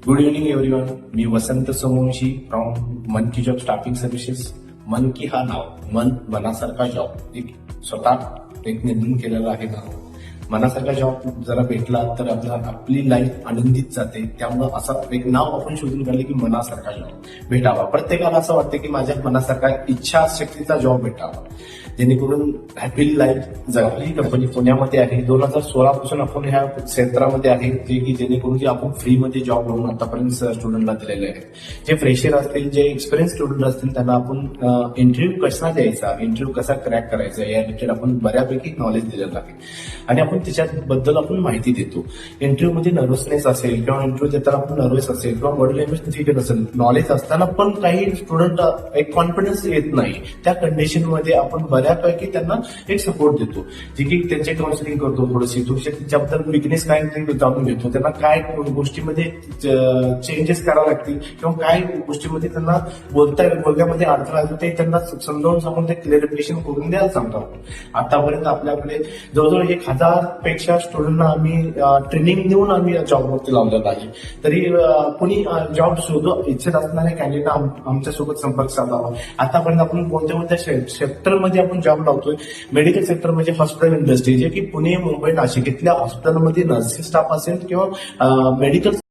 Good evening everyone. Me Vasant Somvanshi from मन की job staffing services. मन की हा नाव, मनासारखा जॉब एक स्वतः एक निर्णय केलेला आहे नाव. मनासारखा जॉब जरा भेटला तर आपली लाईफ आनंदित जाते. त्यामुळं असं एक नाव आपण शोधून काढले की मनासारखा जॉब भेटावा. प्रत्येकाला असं वाटतं की माझ्या मनासारखा इच्छाशक्तीचा जॉब भेटावा, जेणेकरून हॅपी लाईफ जगावी. ही कंपनी पुण्यामध्ये आहे. 2016 पासून आपण ह्या क्षेत्रामध्ये आहे, जेणेकरून आपण फ्रीमध्ये जॉब म्हणून आतापर्यंत स्टुडंटला दिलेले आहेत. जे फ्रेशर असतील, जे एक्सपिरियन्स स्टुडंट असतील, त्यांना आपण इंटरव्ह्यू कसा द्यायचा, इंटरव्ह्यू कसा क्रॅक करायचा या रिलेटेड आपण बऱ्यापैकी नॉलेज दिलेलं आहे आणि आपण त्याच्याबद्दल आपण माहिती देतो. इंटरव्ह्यू मध्ये नर्वसनेस असेल किंवा इंटरव्ह्यू देताना आपण नर्वस असेल किंवा बॉडी लँग्वेज ठीक असेल, नॉलेज असताना पण काही स्टुडंट एक कॉन्फिडन्स येत नाही, त्या कंडिशन मध्ये आपण बऱ्यापैकी त्यांना एक सपोर्ट देतो, जे की त्यांचे काउन्सिलिंग करतो. थोडीशी त्याच्याबद्दल विकनेस काय जाणून घेतो, त्यांना काय गोष्टीमध्ये चेंजेस करावे लागतील किंवा काय गोष्टीमध्ये त्यांना बोलण्यामध्ये अडथळा येतो ते त्यांना समजावून सांगून ते क्लिअरिफिकेशन करून द्यायला सांगतो. आतापर्यंत आपल्याकडे जवळजवळ 1000 पेक्षा स्टुडंटना आम्ही ट्रेनिंग देऊन आम्ही जॉबवरती लावलेला आहे. तरी कोणी जॉब शोधू इच्छित असणाऱ्या कॅन्डिडेट आमच्यासोबत संपर्क साधावा. आतापर्यंत आपण कोणत्या सेक्टरमध्ये आपण जॉब लावतोय. मेडिकल सेक्टर म्हणजे हॉस्पिटल इंडस्ट्री, जे की पुणे, मुंबई, नाशिक इथल्या हॉस्पिटलमध्ये नर्सिंग स्टाफ असेल किंवा मेडिकल